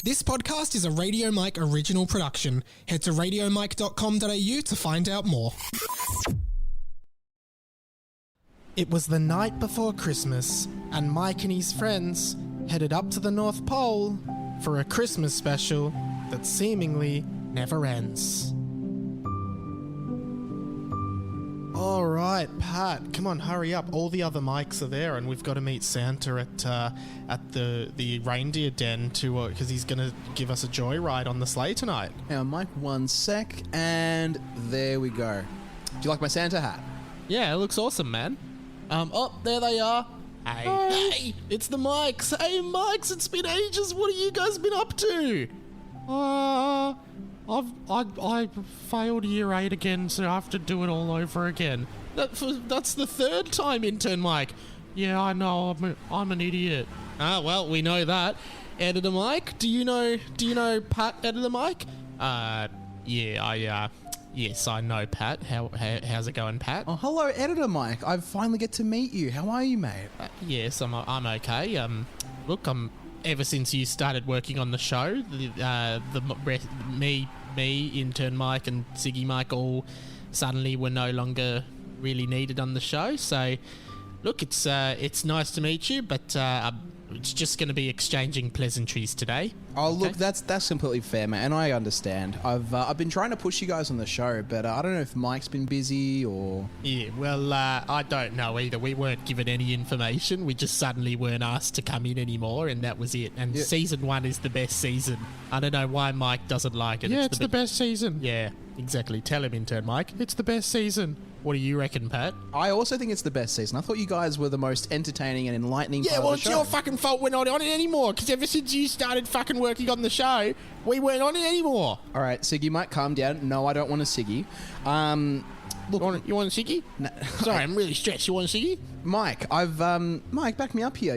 This podcast is a Radio Mike original production. Head to radiomike.com.au to find out more. It was the night before Christmas, and Mike and his friends headed up to the North Pole for a Christmas special that seemingly never ends. All right, Pat, come on, hurry up. All the other Mikes are there, and we've got to meet Santa at the reindeer den because he's going to give us a joyride on the sleigh tonight. Now, Mike, 1 sec, and there we go. Do you like my Santa hat? Yeah, it looks awesome, man. Oh, there they are. Hey, it's the Mikes. Hey, Mikes, it's been ages. What have you guys been up to? I failed year 8 again, so I have to do it all over again. That's the third time, Intern Mike. Yeah, I know. I'm an idiot. Well, we know that. Editor Mike, do you know Pat, Editor Mike? Yes, I know Pat. How's it going, Pat? Oh, hello, Editor Mike. I finally get to meet you. How are you, mate? Yes, I'm okay. Look, ever since you started working on the show, me, Intern Mike, and Ciggy Mike all suddenly were no longer really needed on the show. So, look, it's nice to meet you, but it's just going to be exchanging pleasantries today. Oh, okay. Look, that's completely fair, mate, and I understand. I've been trying to push you guys on the show, but I don't know if Mike's been busy or... Yeah, well, I don't know either. We weren't given any information. We just suddenly weren't asked to come in anymore, and that was it. And Season 1 is the best season. I don't know why Mike doesn't like it. Yeah, it's the best season. Yeah, exactly. Tell him, Intern Mike. It's the best season. What do you reckon, Pat? I also think it's the best season. I thought you guys were the most entertaining and enlightening part of the show. Yeah, well, it's your fucking fault we're not on it anymore, because ever since you started fucking working on the show, we weren't on it anymore. All right, Ciggy, you might calm down. No, I don't want a Ciggy. Look, you want a Ciggy? No. Sorry, I'm really stressed. You want a Ciggy? Mike, Mike, back me up here.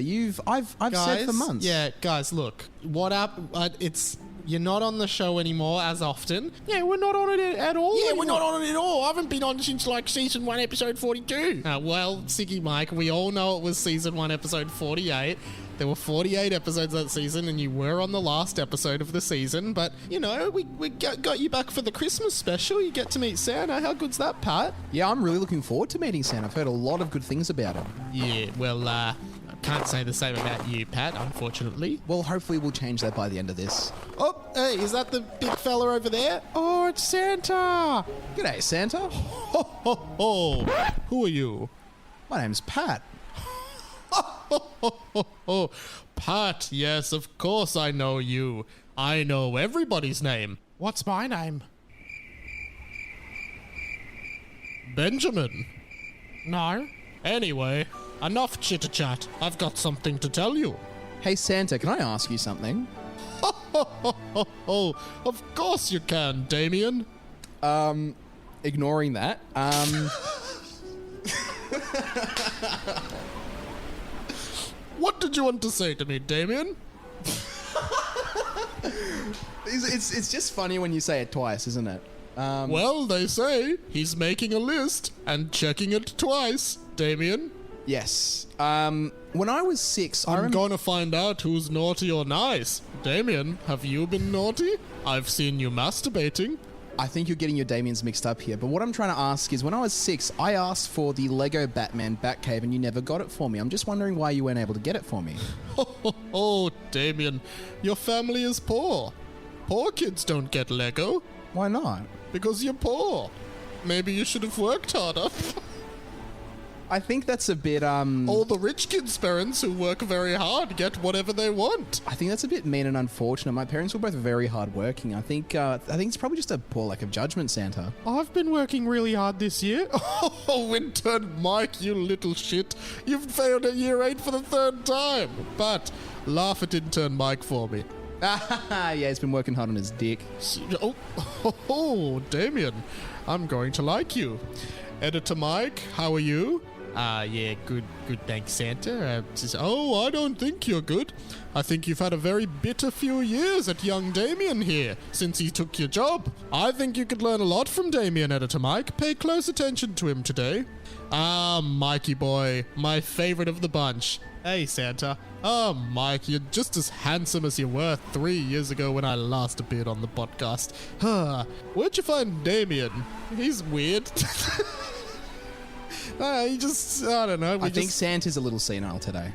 I've said for months. Yeah, guys, look. What up? You're not on the show anymore as often. Yeah, we're not on it at all. Yeah, we're not on it at all. I haven't been on since like Season 1, Episode 42. Well, Ciggy Mike, we all know it was Season 1, Episode 48. There were 48 episodes that season, and you were on the last episode of the season. But, you know, we got you back for the Christmas special. You get to meet Santa. How good's that, Pat? Yeah, I'm really looking forward to meeting Santa. I've heard a lot of good things about him. Yeah, well, I can't say the same about you, Pat, unfortunately. Well, hopefully we'll change that by the end of this. Oh, hey, is that the big fella over there? Oh, it's Santa. G'day, Santa. Ho, ho, ho. Who are you? My name's Pat. Oh, Pat, yes, of course I know you. I know everybody's name. What's my name? Benjamin. No. Anyway, enough chitter-chat. I've got something to tell you. Hey, Santa, can I ask you something? Of course you can, Damien. Ignoring that, What did you want to say to me, Damien? It's just funny when you say it twice, isn't it? Well, they say he's making a list and checking it twice, Damien. Yes. When I was 6, I'm gonna find out who's naughty or nice. Damien, have you been naughty? I've seen you masturbating. I think you're getting your Damiens mixed up here, but what I'm trying to ask is, when I was 6, I asked for the Lego Batman Batcave and you never got it for me. I'm just wondering why you weren't able to get it for me. Oh, Damien, your family is poor. Poor kids don't get Lego. Why not? Because you're poor. Maybe you should have worked harder. I think that's a bit, All the rich kids' parents who work very hard get whatever they want. I think that's a bit mean and unfortunate. My parents were both very hard-working. I think it's probably just a poor lack of judgment, Santa. I've been working really hard this year. Oh, Intern Mike, you little shit. You've failed at year 8 for the 3rd time. But laugh at Intern Mike for me. Yeah, he's been working hard on his dick. Oh, Damien, I'm going to like you. Editor Mike, how are you? Yeah, good, thanks, Santa. I don't think you're good. I think you've had a very bitter few years at young Damien here, since he took your job. I think you could learn a lot from Damien, Editor Mike. Pay close attention to him today. Mikey boy, my favorite of the bunch. Hey, Santa. Mike, you're just as handsome as you were 3 years ago when I last appeared on the podcast. Where'd you find Damien? He's weird. I don't know. I think Santa's a little senile today.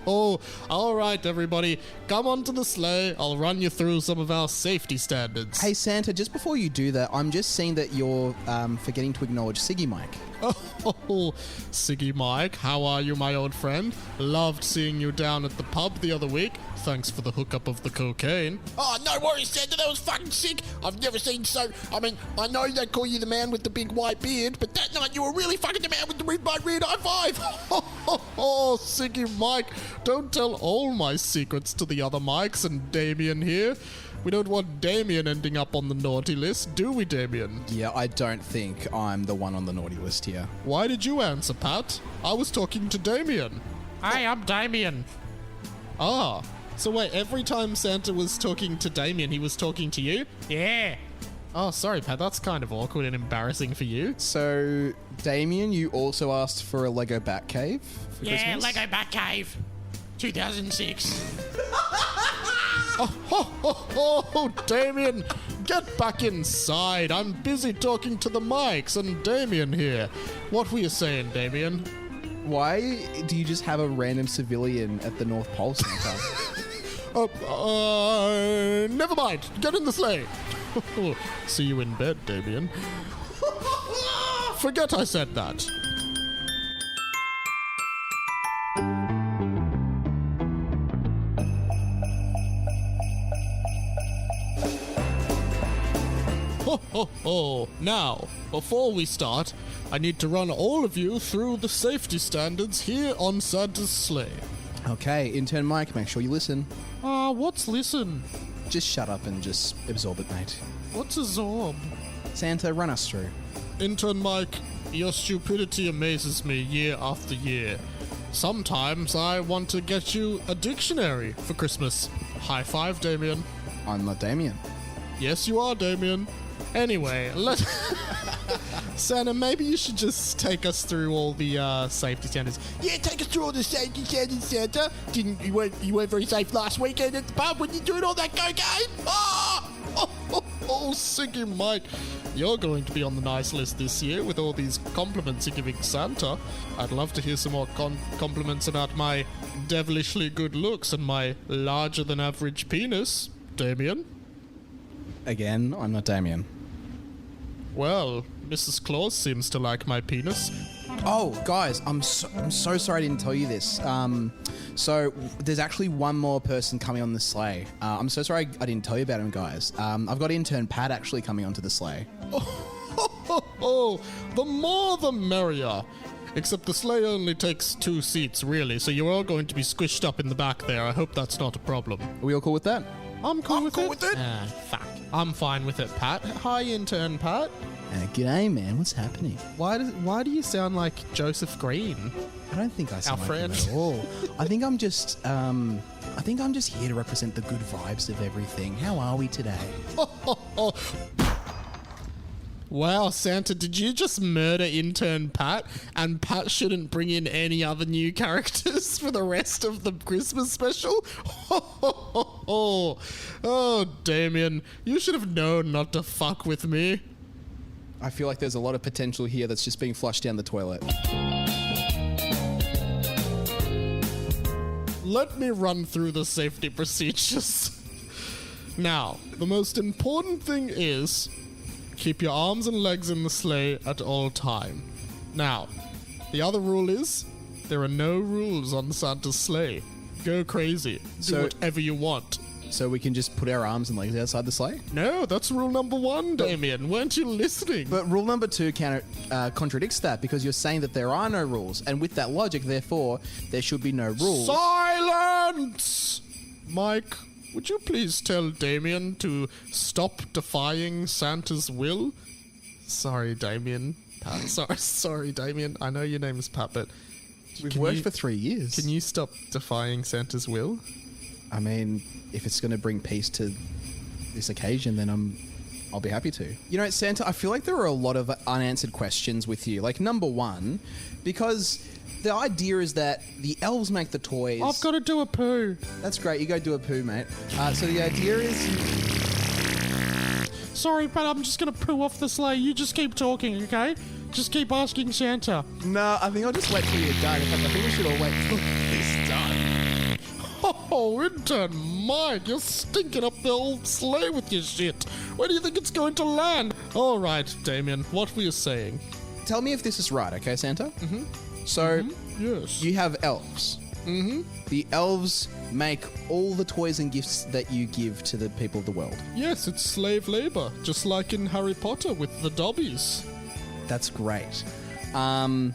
All right, everybody. Come onto the sleigh. I'll run you through some of our safety standards. Hey, Santa, just before you do that, I'm just seeing that you're forgetting to acknowledge Ciggy Mike. Oh, Ciggy Mike, how are you, my old friend? Loved seeing you down at the pub the other week. Thanks for the hookup of the cocaine. Oh, no worries, Santa. That was fucking sick. I've never seen so... I mean, I know they call you the man with the big white beard, but that night you were really fucking the man with the red high five. Oh, Ciggy Mike, don't tell all my secrets to the other Mikes and Damien here. We don't want Damien ending up on the naughty list, do we, Damien? Yeah, I don't think I'm the one on the naughty list here. Why did you answer, Pat? I was talking to Damien. Hi, I'm Damien. Ah, so wait, every time Santa was talking to Damien, he was talking to you? Yeah. Oh, sorry, Pat, that's kind of awkward and embarrassing for you. So, Damien, you also asked for a Lego Batcave for Christmas? Lego Batcave. 2006. Oh, Damien, get back inside. I'm busy talking to the mics and Damien here. What were you saying, Damien? Why do you just have a random civilian at the North Pole, Santa? Never mind. Get in the sleigh. See you in bed, Damien. Forget I said that. Now, before we start, I need to run all of you through the safety standards here on Santa's sleigh. Okay, Intern Mike, make sure you listen. What's listen? Just shut up and just absorb it, mate. What's a zorb? Santa, run us through. Intern Mike, your stupidity amazes me year after year. Sometimes I want to get you a dictionary for Christmas. High five, Damien. I'm not Damien. Yes, you are, Damien. Anyway, Santa, maybe you should just take us through all the safety standards. Yeah, take us through all the safety standards, Santa. You weren't very safe last weekend at the pub when you doing all that cocaine? Oh, Ciggy Mike, you're going to be on the nice list this year with all these compliments you're giving Santa. I'd love to hear some more compliments about my devilishly good looks and my larger-than-average penis, Damien. Again, I'm not Damien. Well, Mrs. Claus seems to like my penis. Oh, guys, I'm so sorry I didn't tell you this. So there's actually one more person coming on the sleigh. I'm so sorry I didn't tell you about him, guys. I've got intern Pat actually coming onto the sleigh. The more the merrier. Except the sleigh only takes 2 seats, really, so you're all going to be squished up in the back there. I hope that's not a problem. Are we all cool with that? I'm cool with it. Fuck. I'm fine with it, Pat. Hi, intern Pat. G'day, man. What's happening? Why do you sound like Joseph Green? I don't think I sound Our like him friend. at all. I think I'm just here to represent the good vibes of everything. How are we today? Wow, Santa, did you just murder intern Pat? And Pat shouldn't bring in any other new characters for the rest of the Christmas special? Oh, Damien, you should have known not to fuck with me. I feel like there's a lot of potential here that's just being flushed down the toilet. Let me run through the safety procedures. Now, the most important thing is keep your arms and legs in the sleigh at all time. Now, the other rule is there are no rules on Santa's sleigh. Go crazy. Do whatever you want. So we can just put our arms and legs outside the sleigh? No, that's rule number 1, Damien. Weren't you listening? But rule number 2 contradicts that because you're saying that there are no rules. And with that logic, therefore, there should be no rules. Silence! Mike, would you please tell Damien to stop defying Santa's will? Sorry, Damien. Pat. Sorry, Damien. I know your name is Pat, but We've can worked you- for 3 years. can you stop defying Santa's will? I mean, if it's going to bring peace to this occasion, then I'll be happy to. You know, Santa, I feel like there are a lot of unanswered questions with you. Like, number one, because the idea is that the elves make the toys. I've got to do a poo. That's great. You go do a poo, mate. So the idea is... Sorry, but I'm just going to poo off the sleigh. You just keep talking, okay? Just keep asking Santa. No, I think I'll just wait till you're done. In fact, I think we should all wait till it's done. Oh, Intern Mike, you're stinking up the old sleigh with your shit. Where do you think it's going to land? All right, Damien, what were you saying? Tell me if this is right, okay, Santa? Mm-hmm. So, Yes. you have elves. Mm-hmm. The elves make all the toys and gifts that you give to the people of the world. Yes, it's slave labor, just like in Harry Potter with the Dobbies. That's great.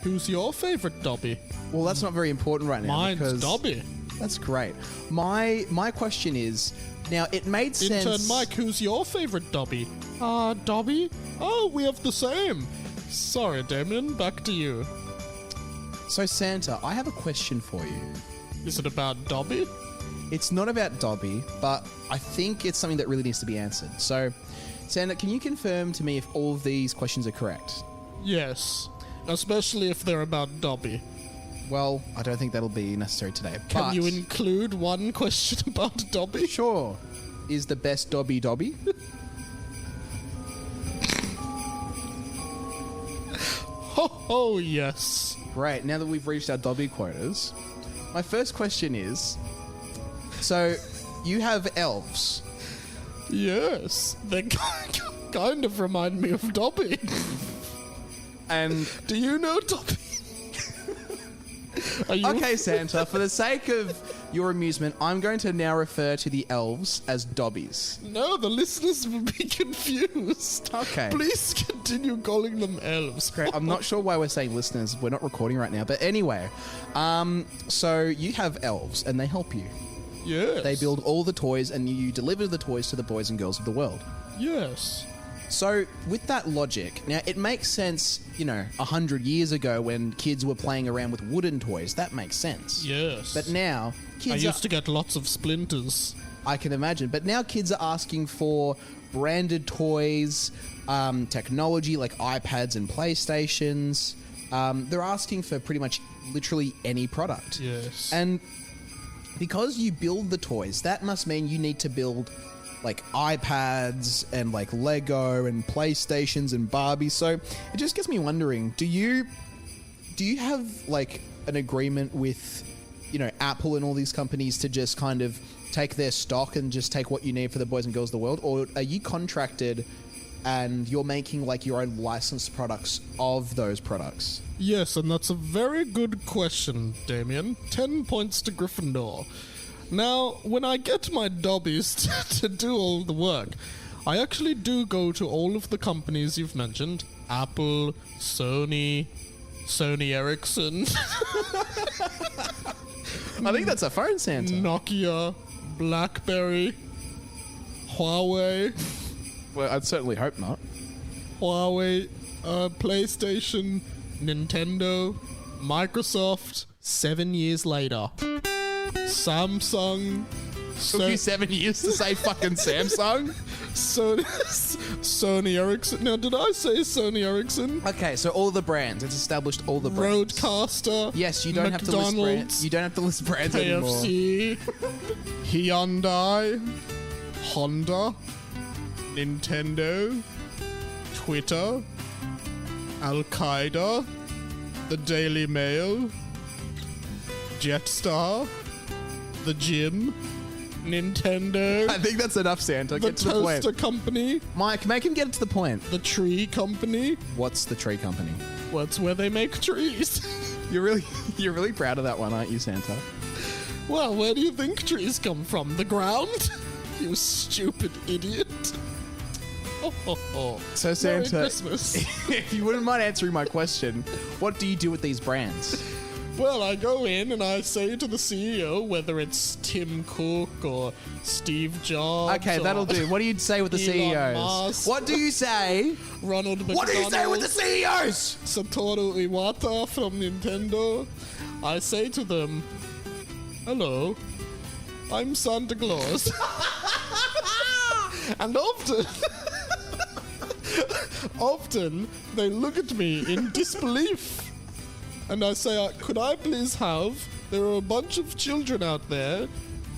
Who's your favorite Dobby? Well, that's not very important right now. Mine's because Dobby. That's great. My question is, now it made sense. Intern Mike, who's your favorite Dobby? Dobby? Oh, we have the same. Sorry, Damien, back to you. So Santa, I have a question for you. Is it about Dobby? It's not about Dobby, but I think it's something that really needs to be answered. So, Santa, can you confirm to me if all of these questions are correct? Yes, especially if they're about Dobby. Well, I don't think that'll be necessary today. Can but you include one question about Dobby? Sure. Is the best Dobby Dobby? Oh, yes. Great. Now that we've reached our Dobby quotas, my first question is, so you have elves. Yes. They kind of remind me of Dobby. And Do you know Dobby? Are you okay, Santa, for the sake of your amusement, I'm going to now refer to the elves as Dobbies. No, the listeners will be confused. Okay. Please continue calling them elves. Great. I'm not sure why we're saying listeners. We're not recording right now. But anyway, so you have elves and they help you. Yes. They build all the toys and you deliver the toys to the boys and girls of the world. Yes. So with that logic, now it makes sense, 100 years ago when kids were playing around with wooden toys. That makes sense. Yes. But now I kids used to get lots of splinters. I can imagine. But now kids are asking for branded toys, technology like iPads and PlayStations. They're asking for pretty much literally any product. Yes. And because you build the toys, that must mean you need to build like iPads and like Lego and PlayStations and Barbies. So it just gets me wondering, do you have like an agreement with, Apple and all these companies to just kind of take their stock and just take what you need for the boys and girls of the world? Or are you contracted and you're making like your own licensed products of those products? Yes, and that's a very good question, Damien. 10 points to Gryffindor. Now, when I get my Dobbies to do all the work, I actually do go to all of the companies you've mentioned. Apple, Sony Ericsson, I think that's a phone, Santa. Nokia, BlackBerry, Huawei, Well, I'd certainly hope not. PlayStation, Nintendo, Microsoft. 7 years later, Samsung. Took you 7 years to say fucking Samsung? Sony Ericsson. Now, did I say Sony Ericsson? Okay, so all the brands. It's established all the brands. Roadcaster. Yes, you don't have to list brands. McDonald's, You don't have to list brands anymore. KFC, Hyundai, Honda, Nintendo, Twitter, Al Qaeda, the Daily Mail, Jetstar, the Gym, Nintendo, I think that's enough, Santa. the Get to the point. Toaster Company, Mike, make him get it to the point. the Tree Company. What's the tree company? Well, it's where they make trees. You're really proud of that one, aren't you, Santa? Well, where do you think trees come from? The ground? You stupid idiot. So, Merry Santa, Christmas. if you wouldn't mind answering my question, what do you do with these brands? Well, I go in and I say to the CEO, whether it's Tim Cook or Steve Jobs. Okay, that'll do. What do you say with the Elon CEOs? Musk. What do you say? Ronald McDonald. What do you say with the CEOs? Satoru Iwata from Nintendo. I say to them, hello, I'm Santa Claus. And often they look at me in disbelief. And I say, could I please have, there are a bunch of children out there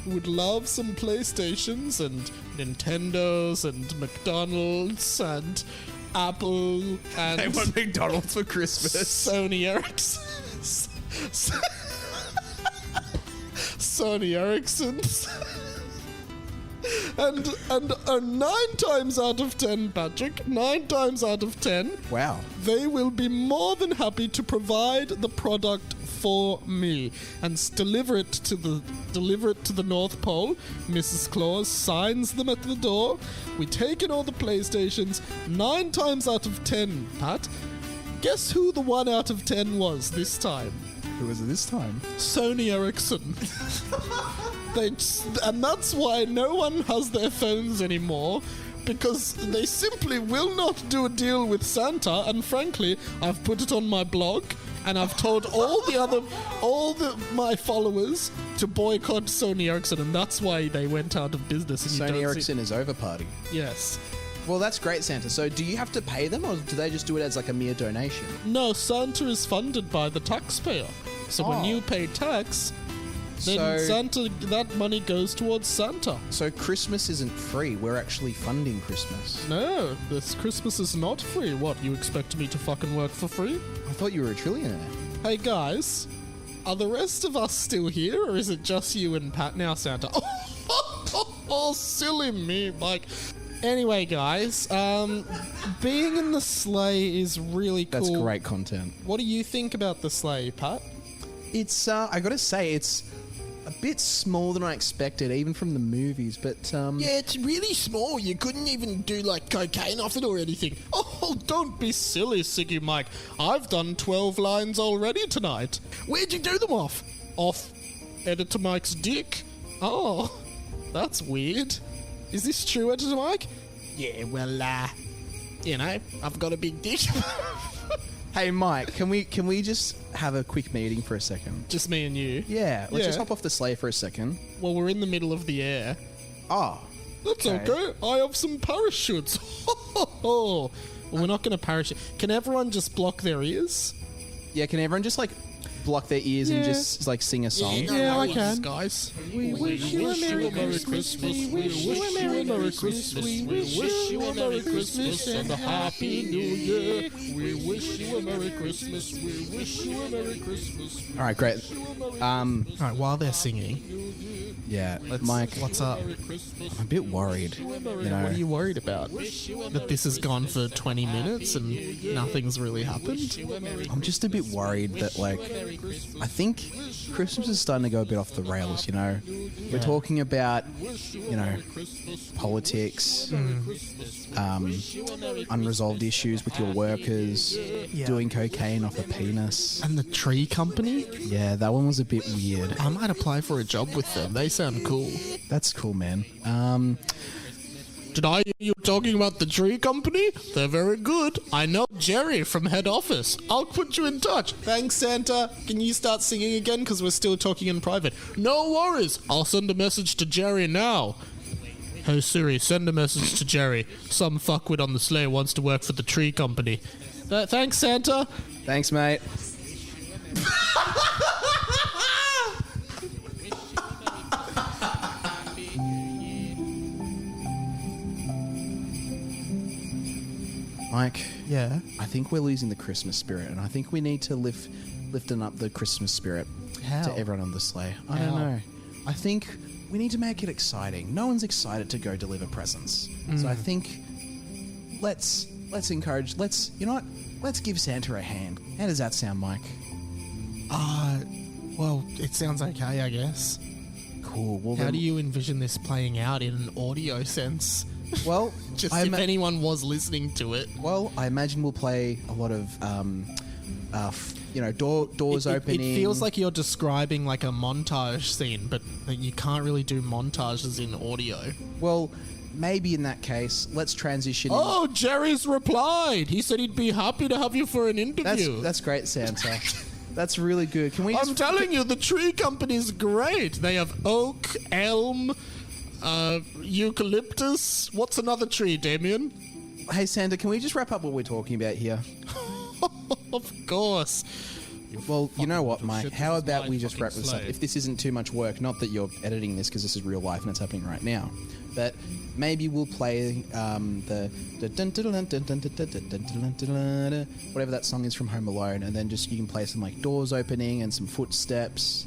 who would love some PlayStations and Nintendos and McDonald's and Apple and They want McDonald's for Christmas. Sony Ericsson. Sony Ericsson's. And 9 times out of 10, Patrick, 9 times out of 10, Wow. they will be more than happy to provide the product for me and deliver it to the North Pole. Mrs. Claus signs them at the door. We take in all the PlayStations. 9 times out of 10, Pat. Guess who the 1 out of 10 was this time? Who was it this time? Sony Ericsson. And that's why no one has their phones anymore, because they simply will not do a deal with Santa. And frankly, I've put it on my blog, and I've told my followers to boycott Sony Ericsson, and that's why they went out of business. And you Sony don't Ericsson is over party. Yes. Well, that's great, Santa. So do you have to pay them, or do they just do it as like a mere donation? No, Santa is funded by the taxpayer. So when Oh. you pay tax, then that money goes towards Santa. So Christmas isn't free. We're actually funding Christmas. No, this Christmas is not free. What, you expect me to fucking work for free? I thought you were a trillionaire. Hey guys, are the rest of us still here, or is it just you and Pat now, Santa? Oh, silly me, Mike. Anyway, guys, being in the sleigh is really cool. That's great content. What do you think about the sleigh, Pat? It's, I gotta say, it's a bit smaller than I expected, even from the movies, but, Yeah, it's really small. You couldn't even do like cocaine off it or anything. Oh, don't be silly, Ciggy Mike. I've done 12 lines already tonight. Where'd you do them off? Off Editor Mike's dick. Oh, that's weird. Is this true, Editor Mike? Yeah, well, you know, I've got a big dick. Hey, Mike, can we just have a quick meeting for a second? Just me and you? Yeah, let's just Yeah. hop off the sleigh for a second. Well, we're in the middle of the air. Oh, That's okay. I have some parachutes. Well, we're not going to parachute. Can everyone just block their ears? yeah, can everyone just, like, block their ears and Yeah. just, like, sing a song? no Yeah, I worries, can. guys. We wish you a Merry Christmas. We wish you a Merry Christmas. We wish you a Merry Christmas and a Happy New Year. We wish you a Merry Christmas. We wish you a Merry Christmas. All right, great. All right, while they're singing, Yeah, Mike, what's up? I'm a bit worried, you know. What are you worried about? That this has gone for 20 minutes and nothing's really happened? I'm just a bit worried that, like, I think Christmas is starting to go a bit off the rails, you know. We're talking about, you know, politics, unresolved issues with your workers, doing cocaine off a penis. And the tree company? Yeah, that one was a bit weird. I might apply for a job with them. They sound cool. That's cool, man. Did I hear you talking about the tree company? They're very good. I know Jerry from head office. I'll put you in touch. Thanks, Santa. Can you start singing again? Because we're still talking in private. No worries. I'll send a message to Jerry now. Hey Siri, send a message to Jerry. Some fuckwit on the sleigh wants to work for the tree company. Thanks, Santa. Thanks, mate. Mike, Yeah. I think we're losing the Christmas spirit, and I think we need to lifting up the Christmas spirit How? to everyone on the sleigh. I How? don't know. I think we need to make it exciting. No one's excited to go deliver presents, so I think let's encourage. You know what? Let's give Santa a hand. How does that sound, Mike? Well, it sounds okay, I guess. Cool. Well, How then, do you envision this playing out in an audio sense? Well, Just I if ima- anyone was listening to it. Well, I imagine we'll play a lot of doors opening. It feels like you're describing like a montage scene, but you can't really do montages in audio. Well, maybe in that case, let's transition. Oh, Jerry's replied. He said he'd be happy to have you for an interview. That's great, Santa. That's really good. Can we? I'm telling you, the tree company's great. They have oak, elm, eucalyptus. What's another tree, Damien? Hey, Santa, can we just wrap up what we're talking about here? Of course. Well, you know what, Mike? shit, How this is about my we just wrap fucking this up? sleigh. If this isn't too much work, not that you're editing this because this is real life and it's happening right now, but maybe we'll play the whatever that song is from Home Alone, and then just you can play some like doors opening and some footsteps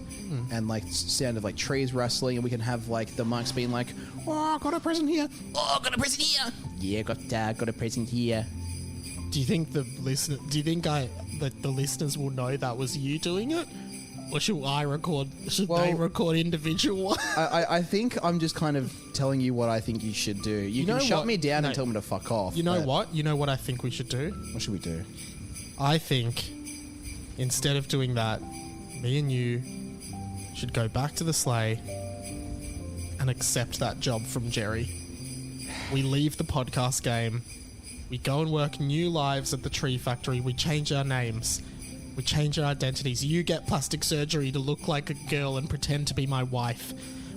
and like sound of like trees rustling, and we can have like the mics being like, "Oh, got a present here! Oh, got a present here! Yeah, got a present here." Do you think the listeners will know that was you doing it? Or should I record? Should they record individual ones? I think I'm just kind of telling you what I think you should do. You can know shut what? me down No. and tell me to fuck off. You know but what? You know what I think we should do? What should we do? I think instead of doing that, me and you should go back to the sleigh and accept that job from Jerry. We leave the podcast game. We go and work new lives at the tree factory. We change our names. We change our identities. You get plastic surgery to look like a girl and pretend to be my wife.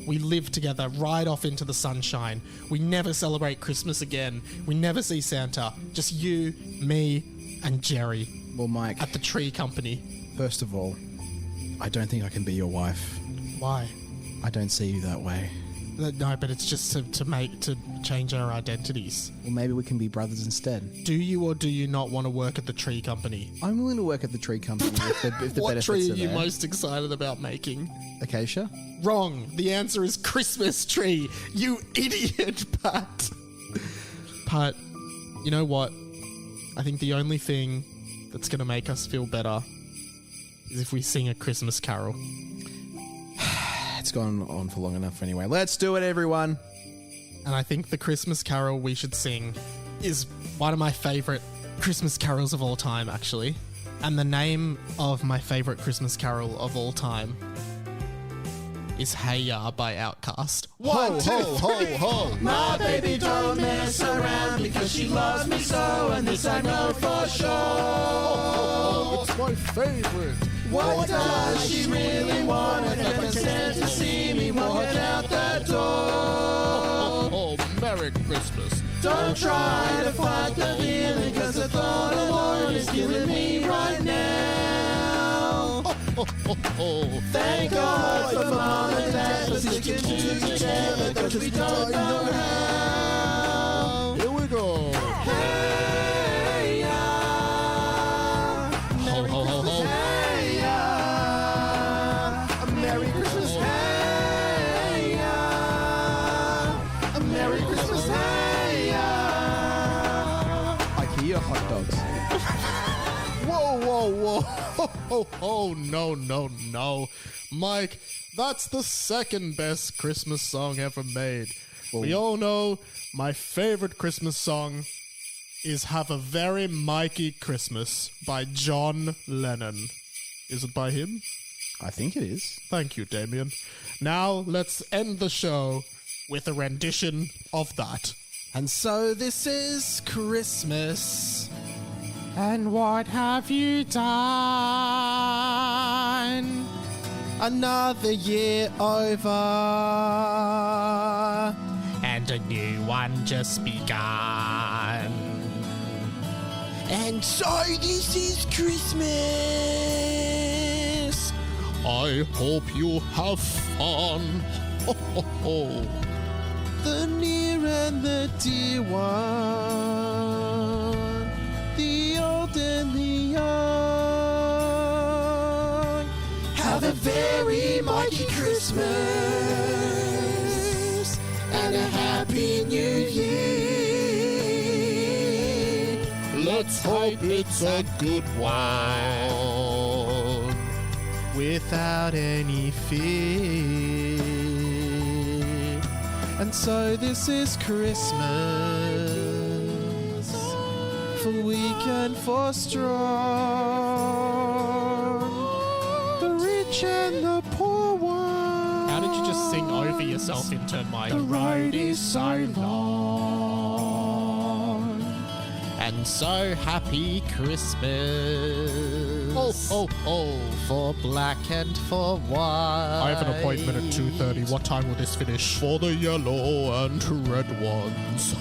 We live together, ride off into the sunshine. We never celebrate Christmas again. We never see Santa. Just you, me, and Jerry Well, Mike, at the tree company. first of all, I don't think I can be your wife. Why? I don't see you that way. No, but it's just to change our identities. Well, maybe we can be brothers instead. Do you or do you not want to work at the tree company? I'm willing to work at the tree company if the What benefits tree are are you there. most excited about making? Acacia? Wrong. The answer is Christmas tree. You idiot, Pat. Pat, you know what? I think the only thing that's going to make us feel better is if we sing a Christmas carol. It's gone on for long enough anyway. Let's do it, everyone. And I think the Christmas carol we should sing is one of my favourite Christmas carols of all time, actually. And the name of my favourite Christmas carol of all time is Hey Ya by Outkast. One, two, ho, ho. My baby don't mess around because she loves me so, and this I know for sure. It's my favourite. What does she really want? I can't stand to see me walking out the door. Oh, Merry Christmas. Don't try to fight the feeling, cause the thought alone is killing me right now. Thank God for Mom and Dad for sticking together, cause we don't know how. Here we go. Hey ya, Ho, ho, ho, ho. hey ya, a Merry Christmas, hey ya, a Merry Christmas, hey ya. IKEA hot dogs. Whoa, whoa, whoa. Oh, no, no, no. Mike, that's the second best Christmas song ever made. We all know my favorite Christmas song is Have a Very Mikey Christmas by John Lennon. Is it by him? I think it is. Thank you, Damien. Now let's end the show with a rendition of that. And so this is Christmas. And what have you done? Another year over. And a new one just begun. And so this is Christmas. I hope you have fun. Ho, ho, ho. The near and the dear one, the old and the young. Have a very Mikey Christmas and a Happy New Year. Let's hope it's a good one, without any fear. And so this is Christmas, for weak and for strong. rich and the poor one. How did you just sing over yourself, Intern Mike? The road is so long. And so happy Christmas. Oh, oh, oh, for black and for white. I have an appointment at 2:30. What time will this finish? For the yellow and red ones.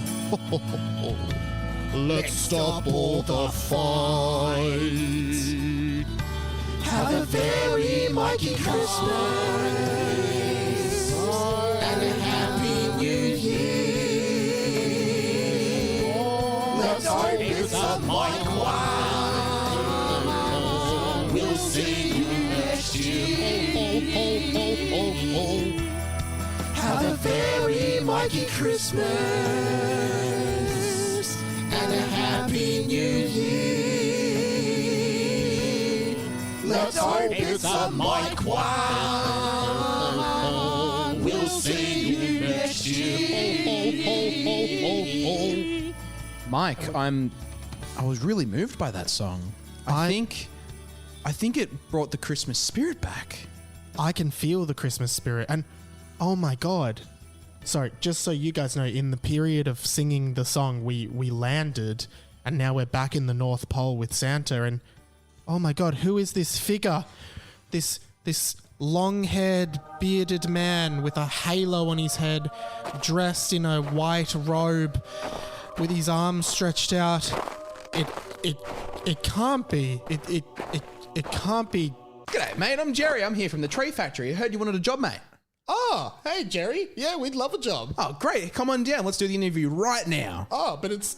Let's stop all the fight. Have a very Mikey Christmas and a Happy New Year. Let's hope it's a Mike one. We'll see you next year. Have a very Mikey Christmas and a Happy New Year. Let's hope it's a Mike one. We'll see you next year. Mike, I was really moved by that song. I think it brought the Christmas spirit back. I can feel the Christmas spirit. And oh my God. Sorry, just so you guys know, in the period of singing the song, we landed and now we're back in the North Pole with Santa. And oh my God, who is this figure? This long-haired, bearded man with a halo on his head, dressed in a white robe with his arms stretched out. It can't be. It can't be. G'day, mate. I'm Jerry. I'm here from the tree factory. I heard you wanted a job, mate. Oh, hey, Jerry. Yeah, we'd love a job. Oh, great. Come on down. Let's do the interview right now. Oh, but it's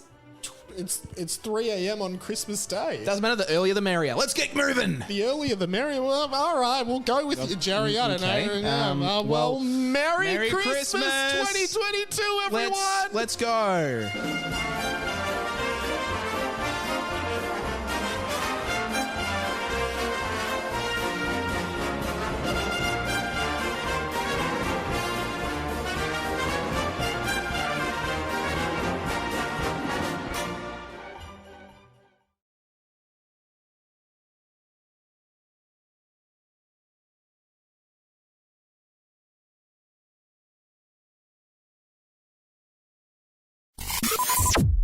3 a.m. on Christmas Day. Doesn't matter. The earlier the merrier. Let's get moving. The earlier the merrier. Well, all right, we'll go with you, Jerry. I don't okay. know. Well, Merry Christmas 2022, 2022, everyone. Let's go.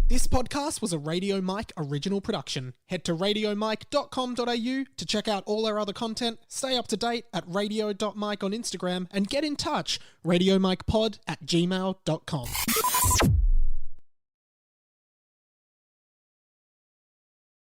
This podcast was a Radio Mike original production. Head to radiomike.com.au to check out all our other content, stay up to date at radio.mike on Instagram, and get in touch, radiomikepod@gmail.com.